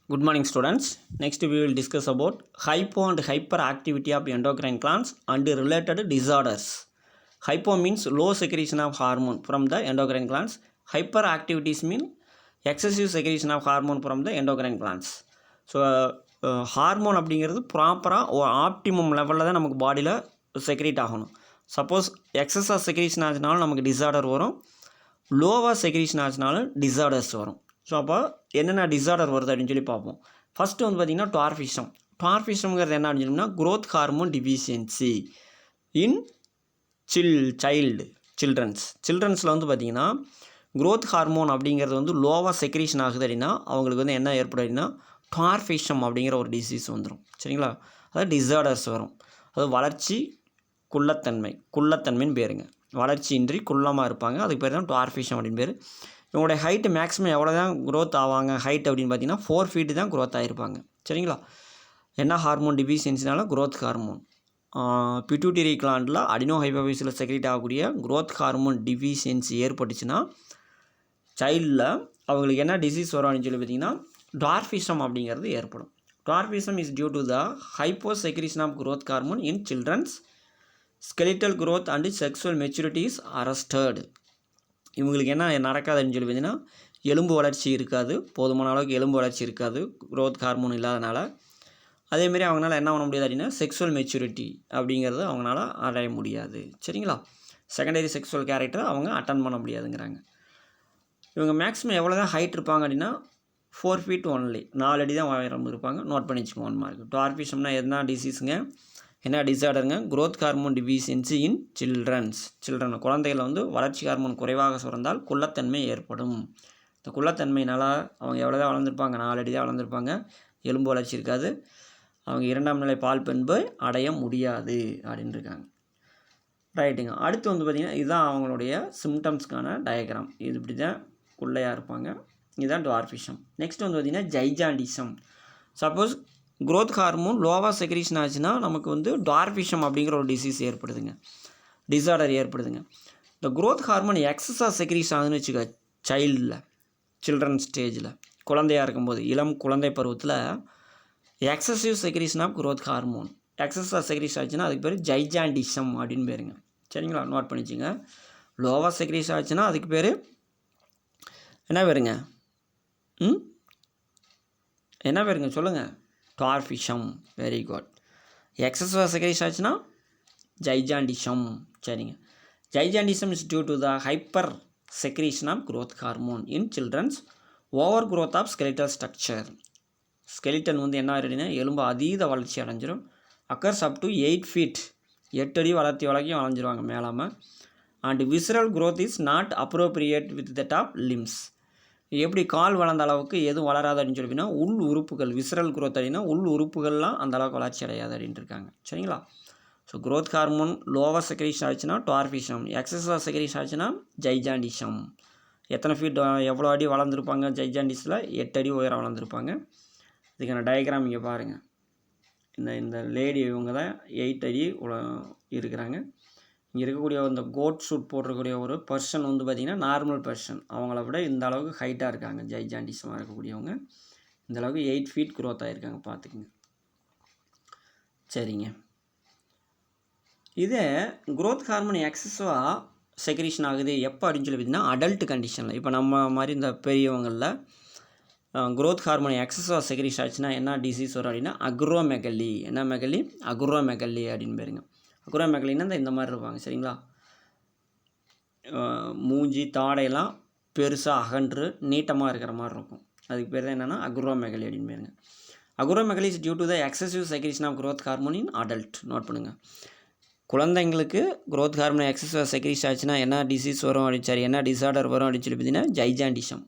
Good morning, students. Next, we will discuss about hypo and hyperactivity of endocrine glands and related disorders. Hypo means low secretion of hormone from the endocrine glands. Hyperactivities mean excessive secretion of hormone from the endocrine glands. So hormone அப்படிங்கிறது ப்ராப்பராக ஒரு optimum லெவலில் தான் நமக்கு பாடியில் secrete ஆகணும். Suppose எக்ஸஸாக secretion ஆச்சுனாலும் நமக்கு டிஸார்டர் வரும், லோவாக செக்ரேஷன் ஆச்சுனாலும் டிஸார்டர்ஸ் வரும். ஸோ அப்போ என்னென்ன டிஸார்டர் வருது அப்படின்னு சொல்லி பார்ப்போம். ஃபஸ்ட்டு வந்து பார்த்திங்கன்னா டுவார்ஃபிசம். டுவார்ஃபிசம்ங்கிறது என்ன அப்படின்னு சொன்னால் க்ரோத் ஹார்மோன் டிஃபிஷியன்சி இன் சில்ட்ரன்ஸில் வந்து பார்த்திங்கன்னா க்ரோத் ஹார்மோன் அப்படிங்கிறது வந்து லோவாக செக்ரேஷன் ஆகுது அப்படின்னா அவங்களுக்கு வந்து என்ன ஏற்படும் அப்படின்னா டுவார்ஃபிசம் அப்படிங்கிற ஒரு டிசீஸ் வந்துடும். சரிங்களா? அதாவது டிஸார்டர்ஸ் வரும். அதாவது வளர்ச்சி குள்ளத்தன்மைன்னு பேருங்க. வளர்ச்சியின்றி குள்ளமாக இருப்பாங்க, அதுக்கு பேர் தான் டுவார்ஃபிசம் அப்படின்னு பேர். இவங்களுடைய ஹைட்டு மேக்ஸிமம் எவ்வளோ தான் க்ரோத் ஆவாங்க ஹைட் அப்படின்னு பார்த்தீங்கன்னா 4 feet தான் க்ரோத் ஆகிருப்பாங்க. சரிங்களா? என்ன ஹார்மோன் டிஃபிஷியன்சினால க்ரோத் ஹார்மோன் பிட்யூட்டரி கிளாண்டில் அடினோ ஹைபோஃபிஸில் செக்ரேட் ஆகக்கூடிய க்ரோத் ஹார்மோன் டிஃபிஷியன்சி ஏற்பட்டுச்சுன்னா சைல்டில் அவங்களுக்கு என்ன டிசீஸ் வரும் அப்படின்னு சொல்லி பார்த்தீங்கன்னா டுவார்ஃபிசம் அப்படிங்கிறது ஏற்படும். Dwarfism is due to the hypo secretion of growth hormone in childrens. Skeletal growth and sexual maturity is arrested. இவங்களுக்கு என்ன நடக்காதுன்னு சொல்லி பார்த்தீங்கன்னா எலும்பு வளர்ச்சி இருக்காது, போதுமான அளவுக்கு எலும்பு வளர்ச்சி இருக்காது க்ரோத் ஹார்மோன் இல்லாதனால. அதேமாரி அவங்களால என்ன பண்ண முடியாது அப்படின்னா செக்ஸுவல் மெச்சூரிட்டி அப்படிங்கிறது அவங்களால அடைய முடியாது. சரிங்களா? செகண்டரி செக்ஸுவல் கேரக்டர் அவங்க அட்டன் பண்ண முடியாதுங்கிறாங்க. இவங்க மேக்ஸிமம் எவ்வளோ தான் ஹைட் இருப்பாங்க அப்படின்னா 4 feet ஒன்லி, 4 அடி தான் உயரம் இருப்பாங்க. நோட் பண்ணி வச்சுக்கோங்க 1 mark. டுவார்ஃபிசம்னா என்ன டிசீஸுங்க, என்ன டிஸார்டருங்க? Growth hormone deficiency in children குழந்தைகள் வந்து வளர்ச்சி ஹார்மோன் குறைவாக சுரந்தால் குள்ளத்தன்மை ஏற்படும். இந்த குள்ளத்தன்மையினால் அவங்க எவ்வளோ தான் வளர்ந்துருப்பாங்க, 4 அடி தான் வளர்ந்துருப்பாங்க, எலும்பு வளர்ச்சி இருக்காது, அவங்க 2ஆம் நிலை பால் பண்பை அடைய முடியாது அப்படின்னு இருக்காங்க. ரைட்டுங்க. அடுத்து வந்து பார்த்திங்கன்னா இதுதான் அவங்களுடைய சிம்டம்ஸ்க்கான டயக்ராம். இது இப்படி தான் குள்ளையாக இருப்பாங்க. இதுதான் டுவார்ஃபிசம். நெக்ஸ்ட் வந்து பார்த்திங்கன்னா ஜைஜாண்டிசம். சப்போஸ் க்ரோத் ஹார்மோன் லோவாக செக்ரேஷன் ஆச்சுன்னா நமக்கு வந்து டுவார்ஃபிசம் அப்படிங்கிற ஒரு டிஸார்டர் ஏற்படுதுங்க. இந்த க்ரோத் ஹார்மோன் எக்ஸஸாக செக்ரேஷன் ஆகுதுன்னு வச்சுக்க சில்ட்ரன் ஸ்டேஜில் குழந்தையாக இருக்கும்போது இளம் குழந்தை பருவத்தில் excessive secretion of growth hormone எக்ஸஸாக செக்ரேஷன் ஆச்சுன்னா அதுக்கு பேர் ஜைஜாண்டிசம் அப்படின்னு பேருங்க. சரிங்களா? நோட் பண்ணிச்சுங்க. லோவாக செக்ரேஷன் ஆச்சுன்னா அதுக்கு பேர் என்ன பேருங்க? என்ன பேருங்க சொல்லுங்கள்? டுவார்ஃபிசம். Very good. எக்ஸஸாக செக்ரேஷன் ஆச்சுன்னா ஜைஜாண்டிசம். சரிங்க. Gigantism is due to the hyper secretion of growth hormone in childrens, over growth of skeletal structure. Skeleton வந்து என்ன ஆகிடுன்னா எலும்பு அதீத வளர்ச்சி அடைஞ்சிரும். அக்கர்ஸ் அப் டு 8 feet, 8 அடி வளர்ச்சியும் வளைஞ்சிருவாங்க மேலாமல். And visceral growth is not appropriate with that of limbs. எப்படி கால் வளர்ந்த அளவுக்கு எதுவும் வளராது அப்படின்னு சொல்லினா உள் உறுப்புகள் விசரல் க்ரோத் அப்படின்னா உள் உறுப்புகள்லாம் அந்த அளவுக்கு வளர்ச்சி அடையாது அப்படின்ட்டு இருக்காங்க. சரிங்களா? ஸோ க்ரோத் ஹார்மோன் லோவாக செக்ரேஷன் ஆச்சுன்னா டுவார்ஃபிசம், எக்ஸஸாக செக்ரேஷன் ஆச்சுன்னா ஜைஜாண்டிசம். எத்தனை ஃபீட் எவ்வளோ அடி வளர்ந்துருப்பாங்க ஜைஜாண்டிஸில்? 8 அடி உயரம் வளர்ந்துருப்பாங்க. இதுக்கான டயக்ராம் இங்கே பாருங்கள். இந்த லேடி இவங்க தான் 8 அடி இருக்கிறாங்க. இங்கே இருக்கக்கூடிய இந்த கோட் சூட் போட்டிருக்கக்கூடிய ஒரு பர்சன் வந்து பார்த்திங்கன்னா நார்மல் பர்சன், அவங்கள விட இந்த அளவுக்கு ஹைட்டாக இருக்காங்க. ஜைஜாண்டிசமாக இருக்கக்கூடியவங்க இந்த அளவுக்கு 8 feet க்ரோத் ஆகிருக்காங்க. பார்த்துக்குங்க. சரிங்க. இதே க்ரோத் ஹார்மோன் எக்ஸஸாக செக்ரேஷன் ஆகுது எப்போ அப்படின்னு சொல்லி பார்த்திங்கன்னா அடல்ட் கண்டிஷனில். இப்போ நம்ம மாதிரி இந்த பெரியவங்களில் க்ரோத் ஹார்மோன் எக்ஸஸாக செக்ரேஷன் ஆச்சுன்னா என்ன டிசீஸ் வரும் அப்படின்னா அக்ரோமெகலி. என்ன மெகலி? அக்ரோமெகலி அப்படின்னு பேருங்க. அக்ரோமெகலின்னா இந்த மாதிரி இருப்பாங்க. சரிங்களா? மூஞ்சி தாடையெல்லாம் பெருசாக அகன்று நீட்டமாக இருக்கிற மாதிரி இருக்கும். அதுக்கு பேர் தான் என்னென்னா அக்ரோமெகலி அப்படின்னு பேருங்க. Acromegaly is due to the excessive secretion of growth hormone in adult. Note பண்ணுங்கள். குழந்தைங்களுக்கு க்ரோத் ஹார்மோன் எக்ஸஸாக செக்ரேஷன் ஆச்சுன்னா என்ன டிசீஸ் வரும் அப்படின்னு சரி என்ன டிஸார்டர் வரும் அப்படின்னு சொல்லி பார்த்தீங்கன்னா ஜைஜாண்டிசம்.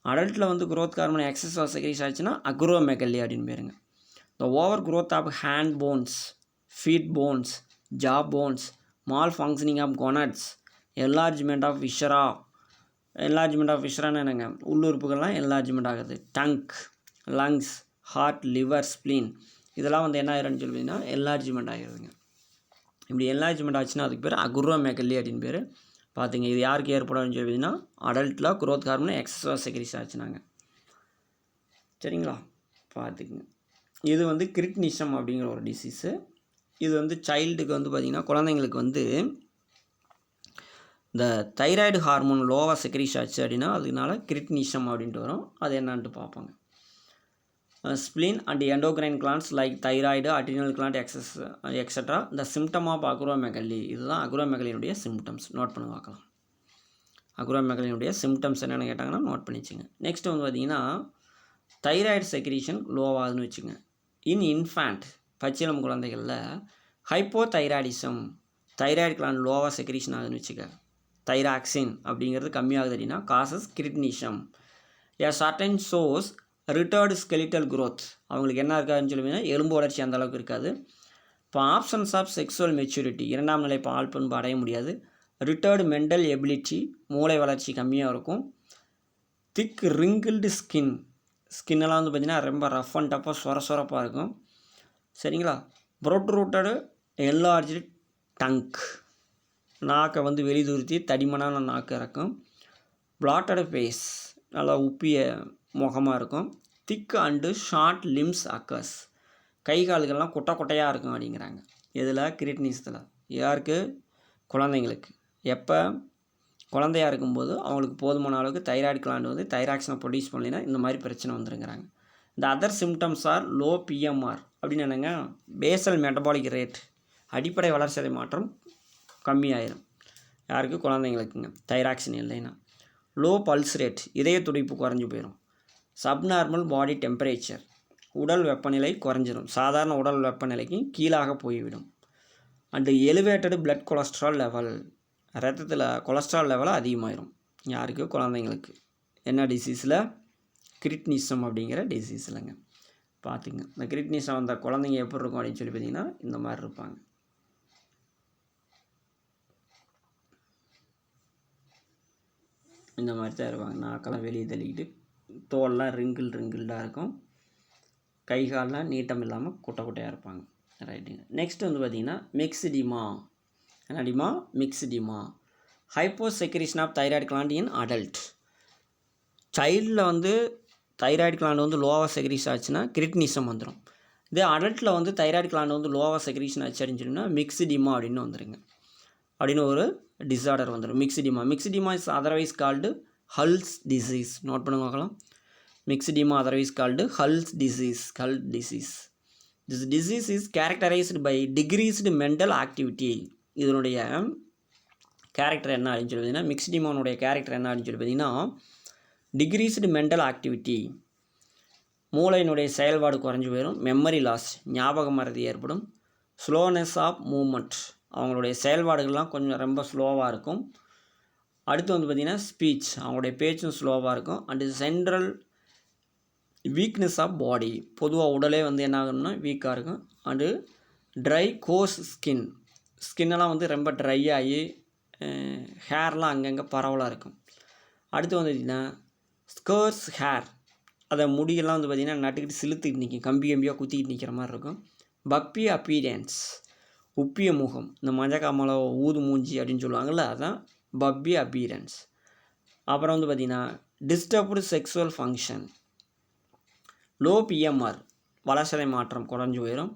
அடல்ட்டில் வந்து க்ரோத் ஹார்மோன் எக்ஸஸாக செக்ரேஷன் ஆச்சுன்னா அக்ரோமெகலி அப்படின்னு பேருங்க. The over growth of hand bones, feet bones, jaw bones, malfunctioning of gonads, enlargement of viscera. enlargement of viscera என்னங்க? உள்ளுறுப்புகள்லாம் enlargement ஆகுது. Tongue, lungs, heart, liver, spleen இதெல்லாம் வந்து என்ன ஆயிருன்னு சொல்லுவீங்கன்னா enlargement ஆகிடுதுங்க. இப்படி enlargement ஆச்சுன்னா அதுக்கு பேர் அக்ரோமெகலி அப்படின்னு பேர். பார்த்துங்க. இது யாருக்கு ஏற்படும் சொல்லிங்கன்னா அடல்ட்டில் க்ரோத் ஹார்மோன் எக்ஸஸாக செக்ரேஷன் ஆச்சுனாங்க. சரிங்களா? பார்த்துக்குங்க. இது வந்து கிரிட்னிசம் அப்படிங்கிற ஒரு டிசீஸு. இது வந்து சைல்டுக்கு வந்து பார்த்திங்கன்னா குழந்தைங்களுக்கு வந்து இந்த தைராய்டு ஹார்மோன் லோவாக செக்ரீஸ் ஆச்சு அப்படின்னா அதனால கிரிட்னிசம் அப்படின்ட்டு வரும். அது என்னான்ட்டு பார்ப்பாங்க. Spleen and endocrine glands like thyroid, adrenal gland, etcetera the symptom of acromegaly. இதுதான் அக்ரோமெகலினுடைய சிம்டம்ஸ். நோட் பண்ணி பார்க்கலாம். அக்ரோமெகலினுடைய சிம்டம்ஸ் என்னென்னு கேட்டாங்கன்னா நோட் பண்ணி வச்சுங்க. நெக்ஸ்ட் வந்து பார்த்திங்கன்னா தைராய்டு செக்ரீஷன் லோவாகுதுன்னு வச்சுங்க. இன் இன்ஃபேண்ட் பச்சிளம் குழந்தைகளில் ஹைப்போதைராய்டிசம், தைராய்டு கிளாண்ட் லோவாக செக்ரீஷன் ஆகுதுன்னு வச்சுக்க. தைராக்சின் அப்படிங்கிறது கம்மியாகுது அப்படின்னா causes cretinism. A certain source retarded skeletal growth. அவங்களுக்கு என்ன இருக்காதுன்னு சொல்லுவீங்கன்னா எலும்பு வளர்ச்சி அந்த அளவுக்கு இருக்காது. இப்போ ஆப்ஷன்ஸ் ஆஃப் செக்ஸுவல் மெச்சூரிட்டி, இரண்டாம் நிலை பால் பண்பு அடைய முடியாது. ரிட்டர்டு மென்டல் எபிலிட்டி, மூளை வளர்ச்சி கம்மியாக இருக்கும். திக் ரிங்கிள்டு ஸ்கின்னெல்லாம் வந்து பார்த்திங்கன்னா ரொம்ப ரஃப் அண்ட் டஃப்பாக சொரப்பாக இருக்கும். சரிங்களா? ப்ரொட்ரூட்டடு என்லார்ஜ்டு டங்க், நாக்கை வந்து வெளிதுருத்தி தடிமனான நாக்கு இருக்கும். பிளாட்டடு ஃபேஸ், நல்லா உப்பிய முகமாக இருக்கும். திக் அண்டு ஷார்ட் லிம்ஸ் அக்கர்ஸ், கை கால்கள்லாம் குட்டையாக இருக்கும் அப்படிங்கிறாங்க. இதில் கிரிட்னிசத்தில் யாருக்கு? குழந்தைங்களுக்கு. எப்போ? குழந்தையாக இருக்கும்போது அவங்களுக்கு போதுமான அளவுக்கு தைராய்டு கிளாண்ட் வந்து தைராக்சினை ப்ரொடியூஸ் பண்ணலைன்னா இந்த மாதிரி பிரச்சனை வந்துருங்கிறாங்க. இந்த other symptoms are low BMR அப்படின்னு என்னங்க, பேசல் மெட்டபாலிக் ரேட், அடிப்படை வளர்ச்சிதை மாற்றம் கம்மியாயிரும். யாருக்கு? குழந்தைங்களுக்குங்க. தைராக்சின் இல்லைன்னா. லோ பல்ஸ் ரேட், இதய துடிப்பு குறைஞ்சி போயிடும். சப்நார்மல் பாடி டெம்பரேச்சர், உடல் வெப்பநிலை குறைஞ்சிடும், சாதாரண உடல் வெப்பநிலைக்கு கீழாக போய்விடும். அண்டு எலிவேட்டடு பிளட் கொலஸ்ட்ரால் லெவல், ரத்தத்தில் கொலஸ்ட்ரால் லெவலை அதிகமாகிடும். யாருக்கு? குழந்தைங்களுக்கு. என்ன டிசீஸில்? கிரிட்னிசம் அப்படிங்கிற டிசீஸ்லங்க. பார்த்துங்க. இந்த கிரிட்னிசம் வந்த குழந்தைங்க எப்படி இருக்கும் அப்படின்னு சொல்லி பார்த்தீங்கன்னா இந்த மாதிரி இருப்பாங்க. இந்த மாதிரி தான் இருப்பாங்க. நாக்கெல்லாம் வெளியே தள்ளிக்கிட்டு, தோல்லாம் ரிங்கிள்டாக இருக்கும். கை கால்லாம் நீட்டம் இல்லாமல் குட்டையாக இருப்பாங்க. ரைட்டுங்க. நெக்ஸ்ட் வந்து பார்த்திங்கன்னா மிக்ஸ்டிமா. என்னடிமா? Myxoedema. Hyposecretion of thyroid gland in adult. சைல்டில் வந்து தைராய்டு கிளாண்ட் வந்து லோவாக செக்ரீஸ் ஆச்சுன்னா கிரிட்னிசம் வந்துடும். இதே அடல்ட்டில் வந்து தைராய்டு கிளாண்ட் வந்து லோவாக செக்ரீஷன் ஆச்சு அப்படின்னு சொன்னால் மிக்ஸ்டிமா அப்படின்னு வந்துடுங்க. அப்படின்னு ஒரு டிஸார்டர் வந்துடும். Myxoedema is otherwise called Gull's disease. Note பண்ண பார்க்கலாம். Myxoedema otherwise called Gull's disease. This disease is characterised by decreased mental activity. இதனுடைய கேரக்டர் என்ன அப்படின்னு சொல்லி பார்த்தீங்கன்னா, மிக்ஸ்டிமானுடைய கேரக்டர் என்ன அப்படின்னு சொல்லி பார்த்தீங்கன்னா, டிக்ரீஸ்டு மென்டல் ஆக்டிவிட்டி, மூளையினுடைய செயல்பாடு குறைஞ்சி போயிடும். மெமரி லாஸ், ஞாபக மறதி ஏற்படும். ஸ்லோனஸ் ஆஃப் மூமெண்ட், அவங்களுடைய செயல்பாடுகள்லாம் கொஞ்சம் ரொம்ப ஸ்லோவாக இருக்கும். அடுத்து வந்து பார்த்திங்கன்னா ஸ்பீச், அவங்களுடைய பேச்சும் ஸ்லோவாக இருக்கும். And central weakness of body, பொதுவாக உடலே வந்து என்ன ஆகணும்னா வீக்காக இருக்கும். அண்டு ட்ரை கோஸ் ஸ்கின்னெல்லாம் வந்து ரொம்ப ட்ரை ஆகி ஹேர்லாம் அங்கங்கே பரவலாக இருக்கும். அடுத்து வந்து பார்த்திங்கன்னா ஸ்கர்ஸ் ஹேர், அதை முடியெல்லாம் வந்து பார்த்திங்கன்னா நட்டுக்கிட்டு சிலுத்துக்கிட்டு நிற்கும், கம்பியாக குத்திக்கிட்டு நிற்கிற மாதிரி இருக்கும். பப்பி அப்பீரியன்ஸ், உப்பிய முகம், இந்த மஞ்சக்காமலை ஊது மூஞ்சி அப்படின்னு சொல்லுவாங்கள்ல, அதுதான் பப்பி அப்பீரியன்ஸ். அப்புறம் வந்து பார்த்திங்கன்னா disturbed sexual function, low BMR, வளர்ச்சிதை மாற்றம் குறைஞ்சி போயிடும்.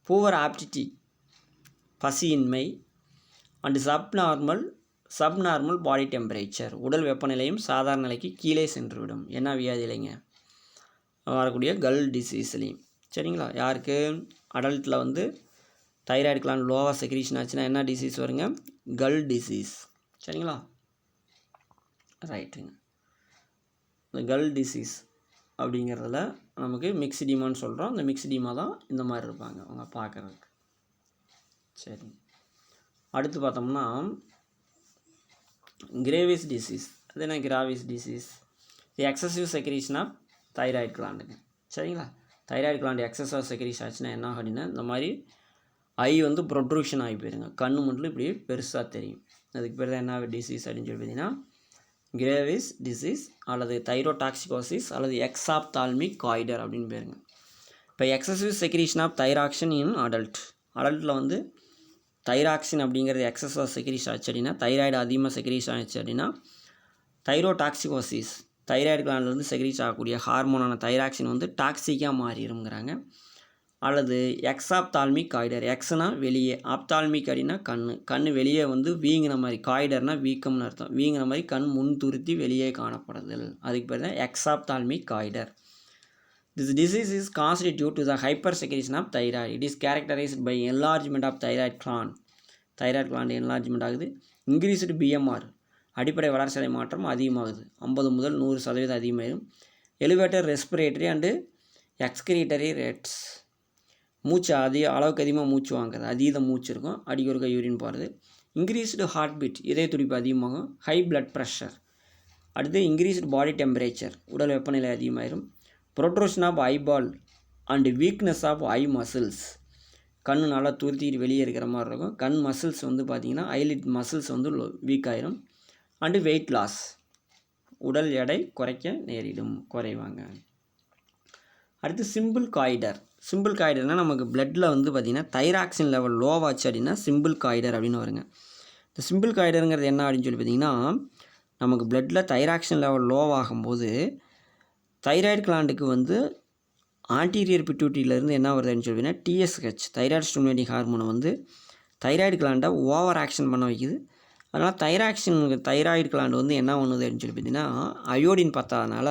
பூவர் ஆப்டிட்டி, பசியின்மை. அண்டு சப்நார்மல் பாடி டெம்பரேச்சர், உடல் வெப்பநிலையும் சாதாரண நிலைக்கு கீழே சென்றுவிடும். என்ன வியாதி இல்லைங்க, வரக்கூடிய கல் டிசீஸ்லேயும். சரிங்களா? யாருக்கு? அடல்ட்டில் வந்து தைராய்டு கிளாண்ட் லோவாக செக்ரீஷன் ஆச்சுன்னா என்ன டிசீஸ் வருங்க? கல் டிசீஸ். சரிங்களா? ரைட்டுங்க. இந்த கல் டிசீஸ் அப்படிங்கிறதுல நமக்கு மிக்ஸ்டிமான்னு சொல்கிறோம். இந்த மிக்ஸ்டிமா தான் இந்த மாதிரி இருப்பாங்க அவங்க பார்க்குறதுக்கு. சரி, அடுத்து பார்த்தோம்னா கிரேவிஸ் டிசீஸ். அது என்ன Graves disease? Excessive secretion of thyroid கிளாண்டுங்க. சரிங்களா? தைராய்டு கிளாண்டு எக்ஸசிவ் செக்ரீஷ் ஆச்சுன்னா என்ன அப்படின்னா இந்த மாதிரி ஐ வந்து ப்ரொட்ரூஷன் ஆகி போயிருங்க, கண்ணு மட்டும் இப்படி பெருசாக தெரியும். அதுக்கு பேர் தான் என்ன டிசீஸ் அப்படின்னு சொல்லி பார்த்தீங்கன்னா கிரேவிஸ் டிசீஸ் அல்லது தைரோடாக்சிகோசிஸ் அல்லது எக்ஸாப்தால்மிக் காய்டர் அப்படின்னு பேருங்க. இப்போ எக்ஸசிவ் செக்ரீஷன் ஆஃப் தைராக்சின் இன் அடல்ட்டில் வந்து தைராக்சின் அப்படிங்கிறது எக்ஸஸாக செக்ரீஷ் ஆச்சு அப்படின்னா, தைராய்டு அதிகமாக செக்ரீஷ் ஆச்சு அப்படின்னா தைரோடாக்சிகோசிஸ், தைராய்டு கிளாண்ட்லேருந்து செக்ரீட் ஆகக்கூடிய ஹார்மோனான தைராக்சின் வந்து டாக்ஸிக்காக மாறிடுங்கிறாங்க. அல்லது எக்ஸாப்தால்மிக் காய்டர், எக்ஸ்னா வெளியே, ஆப்தால்மிக் அப்படின்னா கண் வெளியே வந்து வீங்கின மாதிரி, காய்டர்னால் வீக்கம்னு அர்த்தம், வீங்கின மாதிரி கண் முன் துருத்தி வெளியே காணப்படுதல், அதுக்கு பேர் தான் எக்ஸாப்தால்மிக் goitre. This disease is caused due to the hypersecretion of thyroid. It is characterized by enlargement of thyroid gland. Thyroid gland enlargement ஆகுது. இன்க்ரீஸ்டு பிஎம்ஆர், அடிப்படை வளர்ச்சிதை மாற்றம் அதிகமாகுது, 50 முதல் 100% அதிகமாகும். Elevated respiratory and excretory rates, மூச்சு அளவுக்கு அதிகமாக மூச்சு வாங்குறது, அதீத மூச்சு இருக்கும், அடிக்கொருக்க யூரின் போகிறது. இன்க்ரீஸ்டு ஹார்ட் பீட், இதய துடிப்பு அதிகமாகும். High blood pressure. அடுத்து இன்க்ரீஸ்டு பாடி டெம்பரேச்சர், உடல் வெப்பநிலை அதிகமாகிடும். Protrusion of eyeball and weakness of eye muscles, கண் நல்லா துருத்திட்டு வெளியே இருக்கிற மாதிரி இருக்கும். கண் மசில்ஸ் வந்து பார்த்திங்கன்னா ஐலிட் மசில்ஸ் வந்து வீக் ஆயிரும். அண்டு வெயிட் லாஸ், உடல் எடை குறைக்க நேரிடும், குறைவாங்க. அடுத்து சிம்பிள் காய்டர். சிம்பிள் காய்டர்னால் நமக்கு பிளட்டில் வந்து பார்த்திங்கன்னா தைராக்சின் லெவல் லோவாச்சு அப்படின்னா சிம்பிள் காய்டர் அப்படின்னு வருங்க. இந்த சிம்பிள் காய்டருங்கிறது என்ன அப்படின்னு சொல்லி பார்த்திங்கன்னா, நமக்கு பிளட்டில் தைராக்சின் லெவல் லோவாகும்போது தைராய்டு கிளாண்டுக்கு வந்து ஆன்டீரியர் பிட்யூட்டியிலேருந்து என்ன வருதுன்னு சொல்லிங்கன்னா டிஎஸ்ஹெச், தைராய்டு ஸ்டிமுலேட்டிங் ஹார்மோனை வந்து தைராய்டு கிளாண்டை ஓவர் ஆக்ஷன் பண்ண வைக்குது. அதனால் தைராய்டு கிளாண்டு வந்து என்ன பண்ணுது அப்படின்னு சொல்லி பார்த்தீங்கன்னா, அயோடின் பத்தாதனால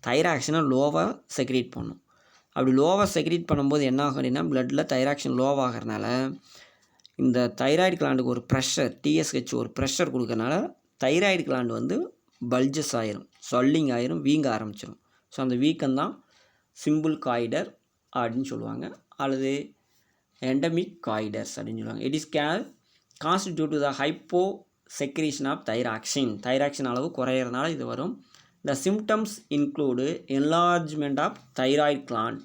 தைராக்ஷனை லோவாக செக்ரீட் பண்ணும். அப்படி லோவாக செக்ரீட் பண்ணும்போது என்ன ஆகும் அப்படின்னா, பிளட்டில் தைராக்ஷன் லோவாகிறதுனால இந்த தைராய்டு கிளாண்டுக்கு ஒரு ப்ரெஷர், டிஎஸ்ஹெச் ஒரு ப்ரெஷர் கொடுக்கறனால தைராய்டு கிளாண்டு வந்து பல்ஜஸ் ஆயிரும், ஸ்வெல்லிங் ஆயிரும், வீங்க ஆரம்பிச்சிடும். ஸோ அந்த வீக்கம்தான் சிம்பிள் காய்டர் அப்படின்னு சொல்லுவாங்க, அல்லது எண்டமிக் காய்டர்ஸ் அப்படின்னு சொல்லுவாங்க. It is caused due to the hypo secretion of thyroxine அளவு குறையிறதுனால இது வரும். The symptoms include enlargement of thyroid gland,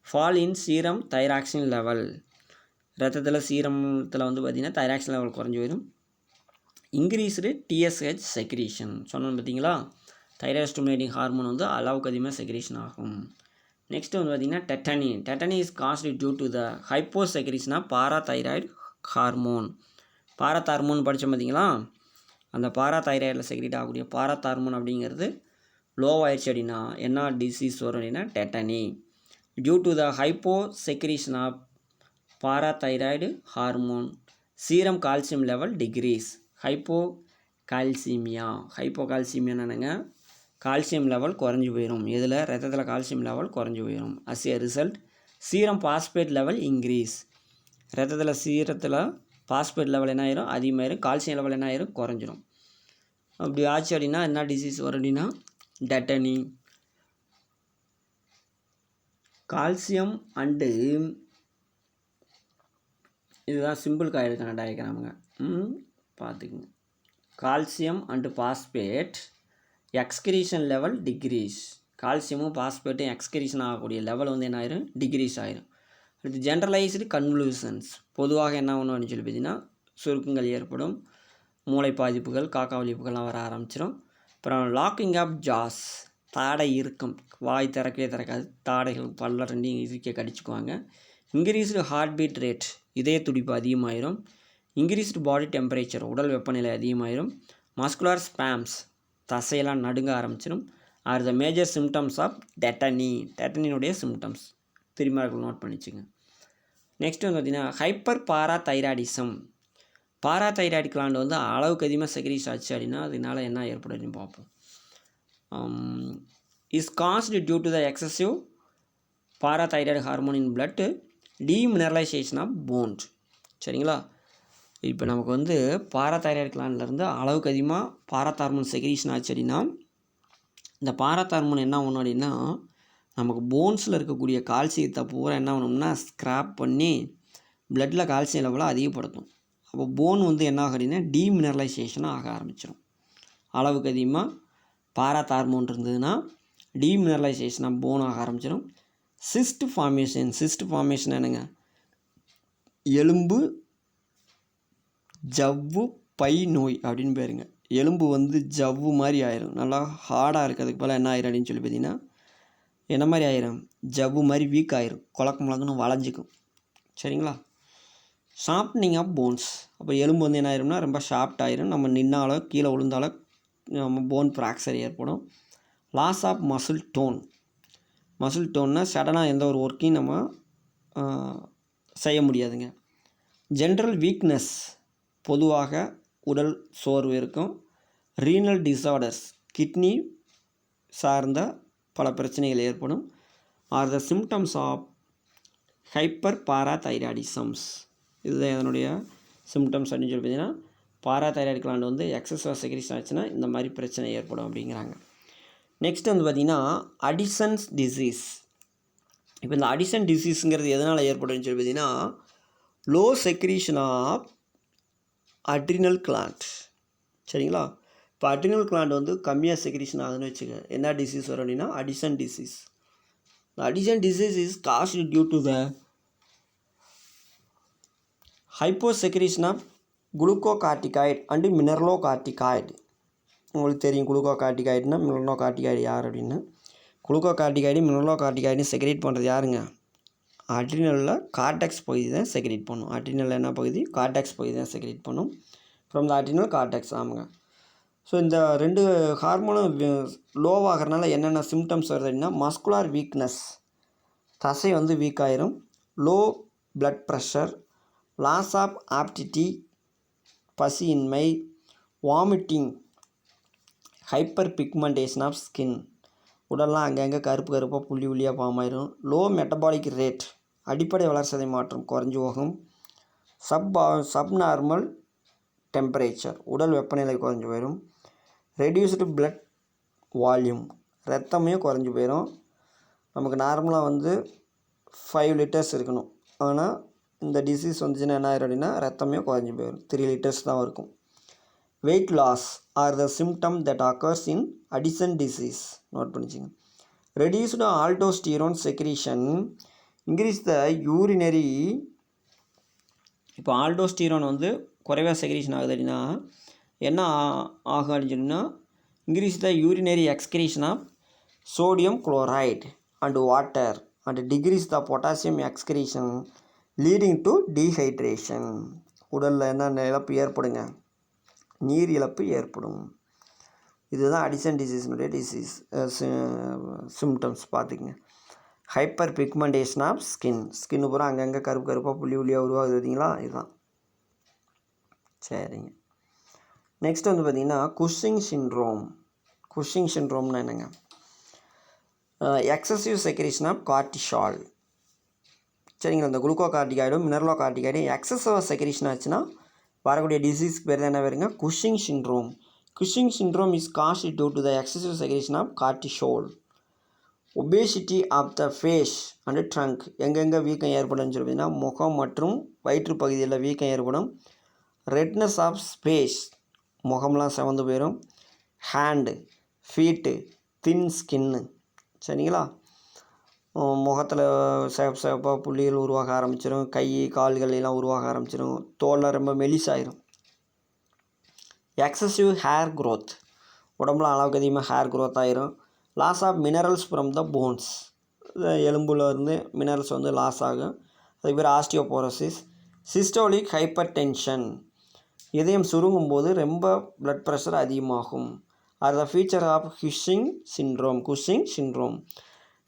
fall in serum thyroxine level, ரத்தத்தில் சீரத்தில் வந்து பார்த்திங்கன்னா தைராக்சின் லெவல் குறைஞ்சி போயிடும். இன்க்ரீஸ்டு டிஎஸ்ஹெச் செக்ரீஷன், சொன்னோம் பார்த்தீங்களா, தைராய்டு ஸ்டிமுலேட்டிங் ஹார்மோன் வந்து அளவுக்கு அதிகமாக செக்ரீஷன் ஆகும். நெக்ஸ்ட் வந்து பார்த்திங்கன்னா tetany is caused due to the hypo secretion of parathyroid hormone. Parathormone படித்தோம் பார்த்தீங்களா, அந்த பாராதைராய்டில் செக்ரீட் ஆகக்கூடிய பாராதார்மோன் அப்படிங்கிறது லோவாயிடுச்சு அப்படின்னா என்ன டிசீஸ் வரும் அப்படின்னா tetany. Due to the hypo secretion of parathyroid hormone serum calcium level decrease. Hypocalcaemia என்னங்க, கால்சியம் லெவல் குறைஞ்சி போயிடும். இதில் ரத்தத்தில் கால்சியம் லெவல் குறைஞ்சி போயிடும். As a result serum phosphate level increase, சீரத்தில் பாஸ்பேட் லெவல் என்ன ஆயிரும், அதிகமாயிரும், கால்சியம் லெவல் என்ன ஆயிரும், குறைஞ்சிரும். அப்படி ஆச்சு அப்படின்னா என்ன டிசீஸ் வரும் அப்படின்னா டெட்டனி. கால்சியம் அண்டு, இதுதான் சிம்பிள் காய்டுக்கான டயக்ராமுங்க, பார்த்துக்குங்க. Calcium and phosphate excretion level decrease, கால்சியமும் பாஸ்பேட்டும் எக்ஸ்கிரீஷன் ஆகக்கூடிய லெவல் வந்து என்ன ஆயிரும், டிக்ரீஸ் ஆயிரும். அடுத்து ஜென்ரலைஸ்டு கன்வல்யூஷன்ஸ், பொதுவாக என்ன ஒன்று சொல்லி பார்த்தீங்கன்னா சுருக்கங்கள் ஏற்படும், மூளை பாதிப்புகள், காக்கா வலிப்புகள்லாம் வர ஆரம்பிச்சிடும். அப்புறம் லாக்கிங் ஆஃப் ஜாஸ், தாடை இறுக்கம், வாய் திறக்கவே திறக்காது, தாடைகள் பல்ல ரெண்டையும் இருக்க கடிச்சுக்குவாங்க. இன்க்ரீஸ்டு ஹார்ட் பீட் ரேட், இதய துடிப்பு அதிகமாயிரும். இன்க்ரீஸ்டு பாடி டெம்பரேச்சர், உடல் வெப்பநிலை அதிகமாயிரும். மஸ்குலர் ஸ்பாம்ஸ், தசையெல்லாம் நடுங்க ஆரம்பிச்சிடும். Are the major symptoms of டெட்டனினுடைய சிம்டம்ஸ், திரும்ப நோட் பண்ணிச்சுங்க. நெக்ஸ்ட் வந்து பார்த்திங்கன்னா ஹைப்பர் பாராதைராய்டிசம், பாராதைராய்டு கிளாண்டு வந்து அளவுக்கு அதிகமாக செக்ரீஸ் ஆச்சு அப்படின்னா அதனால என்ன ஏற்படுதுன்னு பார்ப்போம். Is caused due to the excessive parathyroid hormone in blood, demineralisation of bones. சரிங்களா, இப்போ நமக்கு வந்து பாராதைராய்டு கிளாண்ட்லேருந்து அளவுக்கு அதிகமாக பாராதார்மோன் செக்ரீஷன் ஆச்சு அப்படின்னா இந்த பாராதார்மோன் என்ன பண்ணணும் அப்படின்னா நமக்கு போன்ஸில் இருக்கக்கூடிய கால்சியத்தை பூரா என்ன பண்ணணும்னா ஸ்க்ராப் பண்ணி பிளட்டில் கால்சியம் லெவலை அதிகப்படுத்தும். அப்போ போன் வந்து என்ன ஆகும் அப்படின்னா டீமினரலைசேஷனாக ஆக ஆரம்பிச்சிடும். அளவுக்கு அதிகமாக பாராதார்மோன் இருந்ததுன்னா டீமினரலைசேஷனாக போன் ஆக ஆரம்பிச்சிடும். சிஸ்ட் ஃபார்மேஷன் என்னங்க, எலும்பு ஜவ்வு பை நோய் அப்படின்னு பேருங்க. எலும்பு வந்து ஜவ்வு மாதிரி ஆயிரும், நல்லா ஹார்டாக இருக்கிறதுக்கு போல் என்ன ஆயிரும் அப்படின்னு சொல்லி பார்த்தீங்கன்னா என்ன மாதிரி ஆயிரும், ஜவ்வு மாதிரி வீக் ஆயிரும், குழக்குன்னு வளைஞ்சிக்கும். சரிங்களா, ஷார்ப்னிங் ஆஃப் போன்ஸ், அப்போ எலும்பு வந்து என்ன ஆயிரும்னா ரொம்ப ஷார்ப்ட் ஆயிரும், நம்ம நின்னாலோ கீழே விழுந்தாலோ நம்ம போன் ஃப்ராக்சர் ஏற்படும். Loss of muscle tone. Muscle டோன்னா சடனாக எந்த ஒரு ஒர்க்கையும் நம்ம செய்ய முடியாதுங்க. ஜென்ரல் வீக்னஸ், பொதுவாக உடல் சோர்வு இருக்கும். ரீனல் டிஸார்டர்ஸ், கிட்னி சார்ந்த பல பிரச்சனைகள் ஏற்படும். Are the symptoms of hyper parathyroidisms. இதுதான் இதனுடைய சிம்டம்ஸ் அப்படின்னு சொல்லி பார்த்தீங்கன்னா, பாராதைராய்டு கிளாண்ட் வந்து எக்ஸஸாக செக்ரீஷன் ஆச்சுன்னா இந்த மாதிரி பிரச்சனை ஏற்படும் அப்படிங்கிறாங்க. நெக்ஸ்ட் வந்து பார்த்திங்கன்னா அடிசன்ஸ் டிசீஸ். இப்போ இந்த அடிசன் டிசீஸுங்கிறது எதனால் ஏற்படும்னு சொல்லி பார்த்தீங்கன்னா, low secretion of adrenal gland. சரிங்களா? இப்போ அட்ரினல் கிளாண்ட் வந்து கம்மியாக செக்ரீஷன் ஆகுதுன்னு வச்சுக்க, என்ன டிசீஸ் வரும் அப்படின்னா Addison disease. The Addison disease is caused due to the hyposecretion of glucocorticoid and mineralocorticoid. உங்களுக்கு தெரியும் குளுக்கோகார்டிகாய்டுனா மினரலோகார்டிகாய்டு யார் அப்படின்னு. குளுக்கோகார்டிகாய்டு மினரலோகார்டிகாய்டு செக்ரேட் பண்ணுறது யாருங்க? அட்ரினலில் கார்டெக்ஸ் பகுதி தான் செக்ரேட் பண்ணும். அட்ரினலில் என்ன பகுதி? கார்டெக்ஸ் பகுதி தான் செக்ரேட் பண்ணும். From the adrenal cortex. ஆமாங்க. ஸோ இந்த ரெண்டு ஹார்மோனும் லோவாகிறனால என்னென்ன சிம்டம்ஸ் வருது அப்படின்னா, மஸ்குலார் வீக்னஸ், தசை வந்து வீக் ஆயிரும். Low blood pressure, loss of appetite, பசியின்மை, vomiting, hyperpigmentation of skin, உடல்லாம் அங்கங்கே கருப்பு கருப்பாக புள்ளி புள்ளியாக ஃபார்ம் ஆயிரும். லோ மெட்டபாலிக் ரேட், அடிப்படை வளர்சிதை மாற்றம் குறைஞ்சி போகும். சப்நார்மல் டெம்பரேச்சர், உடல் வெப்பநிலை குறைஞ்சி போயிடும். ரெடியூஸ்டு பிளட் வால்யூம், ரத்தமே குறைஞ்சி போயிடும். நமக்கு நார்மலாக வந்து 5 லிட்டர்ஸ் இருக்கணும், ஆனால் இந்த டிசீஸ் வந்துச்சுன்னா என்ன ஆயிரும் அப்படின்னா ரத்தமே குறைஞ்சி போயிடும், 3 லிட்டர்ஸ் தான் இருக்கும். Weight loss are the symptom that occurs in Addison disease. Note பண்ணிச்சிங்க. Reduced aldosterone secretion increase the urinary. இப்போ ஆல்டோஸ்டிரோன் வந்து குறைவாக செக்ரீஷன் ஆகுது அப்படின்னா என்ன ஆகும் அப்படின்னு சொன்னால், increase the urinary excretion of sodium chloride and water and decrease the potassium excretion leading to dehydration. உடலில் என்ன இழப்பு ஏற்படுங்க? நீர் இழப்பு ஏற்படும். இதுதான் அடிசன் டிசீஸினுடைய சிம்டம்ஸ் பார்த்துக்குங்க. ஹைப்பர் பிக்மெண்டேஷன் ஆஃப் ஸ்கின் பூரா அங்கங்கே கருப்பு கருப்பாக புள்ளி புள்ளியாக உருவாகுது பார்த்தீங்களா, இதுதான். சரிங்க. நெக்ஸ்ட் வந்து பார்த்திங்கன்னா குஷிங் சிண்ட்ரோம். குஷிங் சிண்ட்ரோம்னா என்னங்க? Excessive secretion of cortisol. சரிங்களா? இந்த குளுக்கோகார்டிகாய்டும் மினரலோகார்டிகாய்டும் எக்ஸசிவ் செக்ரேஷன் ஆச்சுன்னா வரக்கூடிய டிசீஸ்க்கு பேர் தான் என்ன வருங்க? Cushing syndrome. Cushing syndrome is caused due to the excessive secretion of cortisol. Obesity of the face and trunk. எங்கெங்கே வீக்கம் ஏற்படும் சொல்லினா முகம் மற்றும் வயிற்று பகுதியில் வீக்கம் ஏற்படும். ரெட்னஸ் ஆஃப் ஸ்பேஸ், முகம்லாம் செவந்து போயிடும். ஹேண்டு, ஃபீட்டு, தின் ஸ்கின்னு. சரிங்களா? முகத்தில் சிவப்பாக புள்ளிகள் உருவாக ஆரம்பிச்சிடும். கை கால்கள் எல்லாம் உருவாக ஆரம்பிச்சிடும். தோலில் ரொம்ப மெலிசாயிரும். எக்ஸசிவ் ஹேர் க்ரோத், உடம்புல அளவுக்கு அதிகமாக ஹேர் க்ரோத் ஆயிரும். Loss of minerals from the bones, எலும்புல இருந்து மினரல்ஸ் வந்து லாஸ் ஆகும். அதுக்கு பேர் ஆஸ்டியோபோரோசிஸ். சிஸ்டோலிக் ஹைப்பர் டென்ஷன், இதயம் சுருங்கும் போது ரொம்ப பிளட் ப்ரெஷர் அதிகமாகும். Are the feature of Cushing syndrome.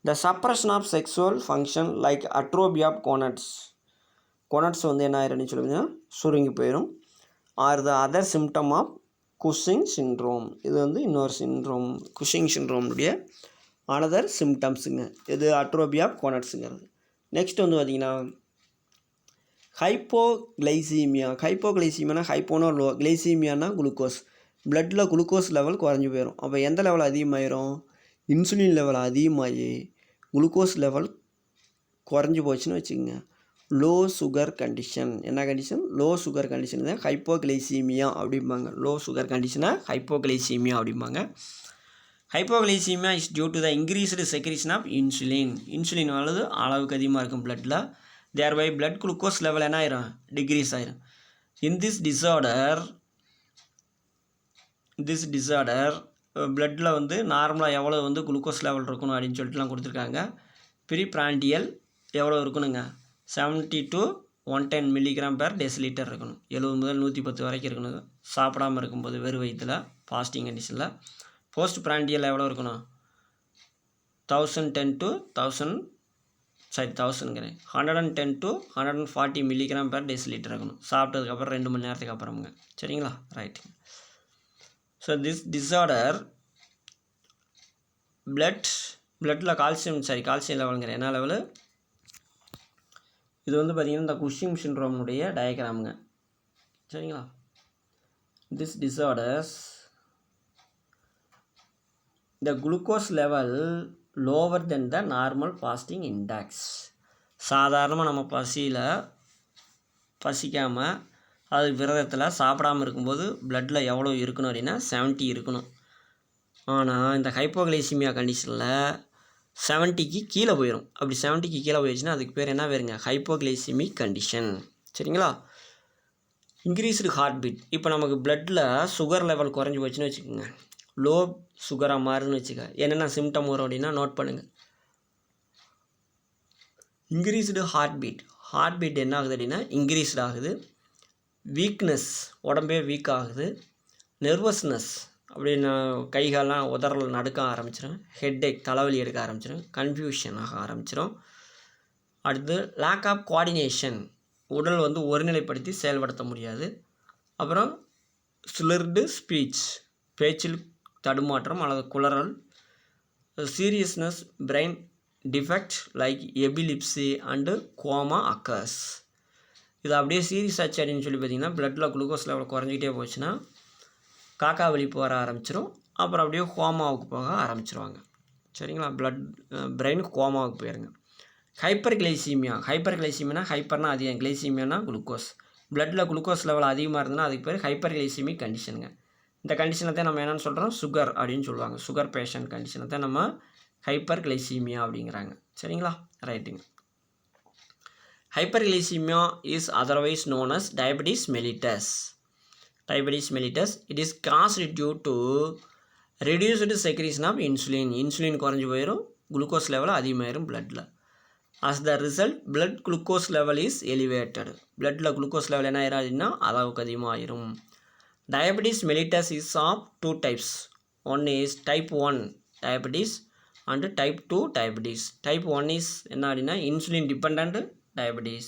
The suppression of sexual function like atrophy of gonads வந்து என்ன ஆயிருன்னு சொல்லுவீங்கன்னா சுருங்கி போயிடும். Are the other symptom of Cushing syndrome. இது வந்து இன்னொரு சிண்ட்ரோம், குஷிங் சிண்ட்ரோம்னுடைய அனதர் சிம்டம்ஸுங்க. இது அட்ரோபி ஆஃப் கோனட்ஸுங்கிறது. நெக்ஸ்ட் வந்து பார்த்திங்கன்னா ஹைப்போகிளைசீமியா. ஹைப்போனா லோ, கிளைசீமியானா குளுக்கோஸ். பிளட்டில் குளுக்கோஸ் லெவல் குறைஞ்சி போயிடும். அப்போ எந்த லெவல் அதிகமாயிரும்? இன்சுலின் லெவல் அதிகமாகி குளுக்கோஸ் லெவல் குறைஞ்சி போச்சுன்னு வச்சுக்கோங்க. Low sugar condition. என்ன கண்டிஷன்? லோ சுகர் கண்டிஷன் தான் ஹைப்போகிளைசீமியா அப்படிம்பாங்க. லோ சுகர் கண்டிஷனை ஹைப்போகிளைசீமியா அப்படிம்பாங்க. Hypoglycaemia is due to the increased secretion of insulin அளவுக்கு அதிகமாக இருக்கும் பிளட்டில். thereby blood glucose level என்ன ஆயிரும்? டிக்ரீஸ் ஆயிரும். in this disorder பிளட்டில் வந்து நார்மலாக எவ்வளோ வந்து குளுக்கோஸ் லெவல் இருக்கணும் அப்படின்னு சொல்லிட்டுலாம் கொடுத்துருக்காங்க. ப்ரீபிராண்டியல் எவ்வளோ இருக்கணுங்க? 70 to 110 mg/dL இருக்கணும். 70 முதல் 110 வரைக்கும் இருக்கணும் சாப்பிடாமல் இருக்கும்போது வெறும் வயிற்றில் ஃபாஸ்டிங் கண்டிஷனில். போஸ்ட் பிராண்டியல் எவ்வளோ இருக்கணும்? 1010 to 110 to 140 milligram per decilitre இருக்கணும் சாப்பிட்டதுக்கப்புறம் 2 மணி நேரத்துக்கு அப்புறமுங்க. சரிங்களா? ரைட். ஸோ திஸ் டிஸார்டர் பிளட்டில் கால்சியம் லெவலுங்கிற என்ன லெவலு, இது வந்து பார்த்திங்கன்னா இந்த குஷிங் சிண்ட்ரோமுடைய டயக்ராமுங்க. சரிங்களா? This disorders the glucose level lower than the normal fasting index. சாதாரணமாக நம்ம பசிக்காமல் அது விரதத்தில் சாப்பிடாமல் இருக்கும்போது பிளட்டில் எவ்வளோ இருக்கணும் அப்படின்னா 70 இருக்கணும். ஆனால் இந்த ஹைப்போகிளைசிமியா கண்டிஷனில் 70க்கு கீழே போயிடும். அப்படி 70க்கு கீழே போயிடுச்சுன்னா அதுக்கு பேர் என்ன வேறுங்க? Hypoglycaemic condition. சரிங்களா? Increased heartbeat. இப்போ நமக்கு பிளட்டில் சுகர் லெவல் குறைஞ்சி போச்சுன்னு வச்சுக்கோங்க, லோ சுகராக மாறுதுன்னு வச்சுக்க, என்னென்ன சிம்டம் வரும் அப்படின்னா நோட் பண்ணுங்கள். இன்க்ரீஸ்டு ஹார்ட் பீட் என்ன ஆகுது அப்படின்னா இன்க்ரீஸ்டு ஆகுது. வீக்னஸ், உடம்பே வீக் ஆகுது. நெர்வஸ்னஸ், அப்படின்னு கைகாலெலாம் உதறல் நடுக்க ஆரம்பிச்சிடும். ஹெட்டேக், தலைவலி எடுக்க ஆரம்பிச்சிடும். கன்ஃபியூஷன் ஆக ஆரம்பிச்சிடும். அடுத்து லேக் ஆஃப் கோஆர்டினேஷன், உடல் வந்து ஒருநிலைப்படுத்தி செயல்படுத்த முடியாது. அப்புறம் ஸ்லர்டு ஸ்பீச், பேச்சில் தடுமாற்றம் அல்லது குளறல். Seriousness, brain defect like epilepsy and coma occurs. இது அப்படியே சீரியஸ் ஆச்சு அப்படின்னு சொல்லி பார்த்திங்கன்னா பிளட்டில் குளுக்கோஸ் லெவல் குறைஞ்சிக்கிட்டே போச்சுன்னா காக்கா வலிப்பு வர ஆரம்பிச்சிடும். அப்புறம் அப்படியே கோமாவுக்கு போக ஆரம்பிச்சிருவாங்க. சரிங்களா? பிரெயின் கோமாவுக்கு போயிருங்க. ஹைப்பர் கிளைசீமியா ஹைப்பர்னா அதிகம், கிளைசீமியானா குளுக்கோஸ். பிளட்டில் குளுக்கோஸ் லெவல் அதிகமாக இருந்ததுன்னா அதுக்கு பேர் ஹைப்பர் கிளைசீமிக் கண்டிஷனுங்க. இந்த கண்டிஷனை தான் நம்ம என்னென்னு சொல்கிறோம்? சுகர் அப்படின்னு சொல்லுவாங்க. சுகர் பேஷண்ட் கண்டிஷனை தான் நம்ம ஹைப்பர் கிளைசீமியா அப்படிங்கிறாங்க. சரிங்களா? ரைட்டுங்க. Hyper glycaemia is otherwise known as diabetes mellitus. It is caused due to reduced secretion of insulin குறைஞ்சி போயிடும், குளுக்கோஸ் லெவல் அதிகமாகிடும் பிளட்டில். as the result blood glucose level is elevated. பிளட்டில் குளுக்கோஸ் லெவல் என்ன ஆயிரும் அப்படின்னா அளவுக்கு அதிகமாகிடும். Diabetes mellitus is of two types. One is type 1 diabetes and type 2 diabetes. Type 1 is என்ன அப்படின்னா insulin dependent diabetes.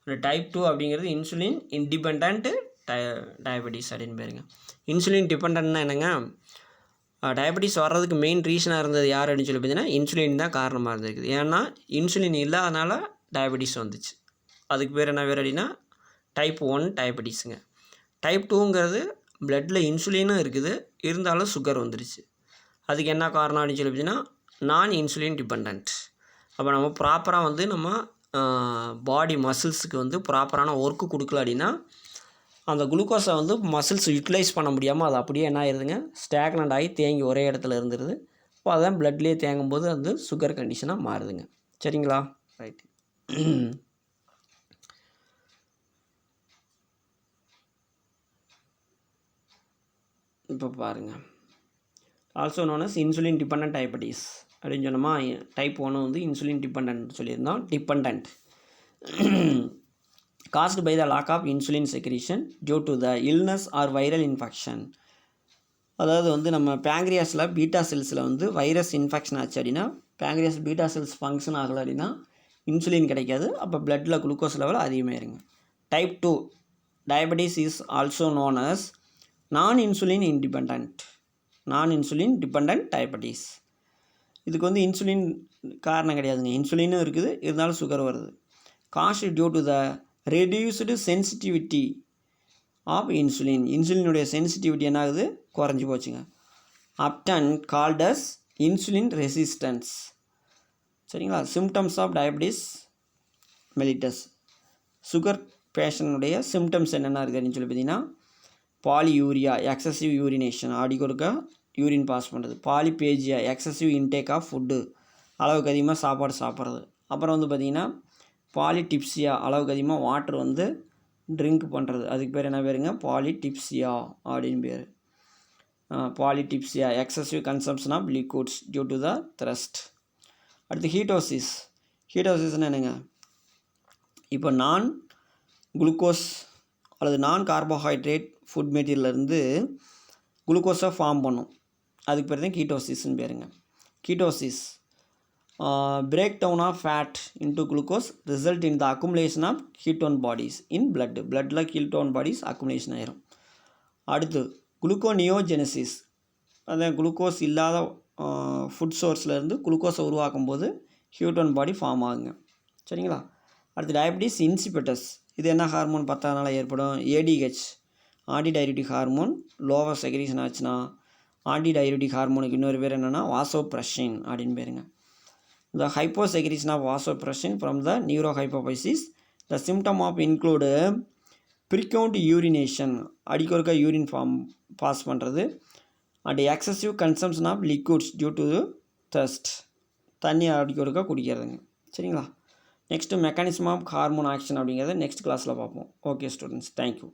And type 2 அப்படிங்கிறது insulin independent diabetes அப்படின்னு பேருங்க. இன்சுலின் டிபெண்ட்னா என்னங்க? டயபெட்டிஸ் வர்றதுக்கு மெயின் ரீசனாக இருந்தது யார் அப்படின்னு சொல்லி பார்த்தீங்கன்னா இன்சுலின் தான் காரணமாக இருந்திருக்குது. ஏன்னா இன்சுலின் இல்லாதனால டயபெட்டிஸ் வந்துச்சு. அதுக்கு பேர் என்ன பேர் அப்படின்னா டைப் 1 டயபெட்டிஸுங்க. டைப் 2ங்கிறது பிளட்டில் இன்சுலினும் இருக்குது, இருந்தாலும் சுகர் வந்துருச்சு. அதுக்கு என்ன காரணம் அப்படின்னு சொல்லி பார்த்தீங்கன்னா நான் இன்சுலின் டிபெண்ட். அப்போ நம்ம ப்ராப்பராக வந்து நம்ம பாடி மசில்ஸுக்கு வந்து ப்ராப்பரான ஒர்க்கு கொடுக்கல அப்படின்னா அந்த குளுக்கோஸை வந்து மசில்ஸ் யூட்டிலைஸ் பண்ண முடியாமல் அது அப்படியே என்ன ஆயிடுதுங்க, ஸ்டாக்னண்ட் ஆகி தேங்கி ஒரே இடத்துல இருந்துருது. அப்போ அதான் பிளட்லேயே தேங்கும்போது அது சுகர் கண்டிஷனாக மாறுதுங்க. சரிங்களா? ரைட். இப்போ பாருங்கள், also known as insulin depend diabetes அப்படின்னு சொன்னோமா. டைப் 1 வந்து இன்சுலின் டிபெண்ட் சொல்லியிருந்தோம். Depend caused by the lack of insulin secretion due to the illness or viral infection. அதாவது வந்து நம்ம பேங்க்ரியாஸில் பீட்டா செல்ஸில் வந்து வைரஸ் இன்ஃபெக்ஷன் ஆச்சு அப்படின்னா பேங்க்ரியாஸ் பீட்டா செல்ஸ் ஃபங்க்ஷன் ஆகலை அப்படின்னா இன்சுலின் கிடைக்காது. அப்போ பிளட்டில் குளுக்கோஸ் லெவல் அதிகமாகிருங்க. Type 2 diabetes is also known as non insulin depend diabetes. இதுக்கு வந்து இன்சுலின் காரணம் கிடையாதுங்க, இன்சுலினும் இருக்குது, இருந்தாலும் சுகர் வருது. Caused due to the reduced sensitivity of இன்சுலினுடைய சென்சிட்டிவிட்டி என்ன ஆகுது, குறைஞ்சி போச்சுங்க. Often called insulin resistance. சரிங்களா? Symptoms of diabetes mellitus. Sugar பேஷண்ட்டுடைய சிம்டம்ஸ் என்னென்ன இருக்குது அப்படின்னு சொல்லி பார்த்தீங்கன்னா பாலியூரியா, எக்ஸசிவ் யூரினேஷன், அடிக்கொடுக்க யூரின் பாஸ் பண்ணுறது. Polyphagia, excessive intake of food, அளவுக்கு அதிகமாக சாப்பாடு சாப்பிட்றது. அப்புறம் வந்து பார்த்திங்கன்னா பாலிடிப்சியா, அளவுக்கு அதிகமாக வாட்டர் வந்து ட்ரிங்க் பண்ணுறது. அதுக்கு பேர் என்ன பேருங்க, பாலிடிப்சியா அப்படின்னு பேர். Polydipsia, excessive consumption of liquids due to the thirst. அடுத்து ஹீட்டோசிஸ்னால் என்னங்க? இப்போ நான் குளுக்கோஸ் அல்லது நான் கார்போஹைட்ரேட் ஃபுட் மெட்டீரியல்லேருந்து குளுக்கோஸை ஃபார்ம் பண்ணும், அதுக்கு பேர் தான் கீட்டோசிஸ்ன்னு பேருங்க. Ketosis break down of fat into glucose result in the accumulation of ketone bodies in பிளட்டில் கீட்டோன் பாடிஸ் அக்குமுலேஷன் ஆயிரும். அடுத்து குளுக்கோனியோஜெனசிஸ், அதான் குளுக்கோஸ் இல்லாத ஃபுட் சோர்ஸ்லேருந்து குளுக்கோஸை உருவாக்கும் போது கீட்டோன் பாடி ஃபார்ம் ஆகுங்க. சரிங்களா? அடுத்து டயபிட்டிஸ் இன்சிபிட்டஸ், இது என்ன ஹார்மோன் பத்தாதனால ஏற்படும்? ஏடிஹெச், ஆன்டிடையூரிட்டிக் ஹார்மோன் லோவர் செக்ரீஷன் ஆச்சுன்னா ஆன்டிடையூரிட்டிக் ஹார்மோனுக்கு இன்னொரு பேர் என்னென்னா வாசோப்ரெஷின் அப்படின்னு பேருங்க. The hyposecretion of vasopressin from the neurohypophysis. The symptom of include frequent urination, அடிக்கொருக்கா யூரின் பாஸ் பண்ணுறது, and excessive consumption of liquids due to thirst, தண்ணி அடிக்கொருக்கா குடிக்கிறதுங்க. சரிங்களா? Next mechanism of hormone action அப்படிங்கிறத நெக்ஸ்ட் கிளாஸில் பார்ப்போம். Okay students, thank you.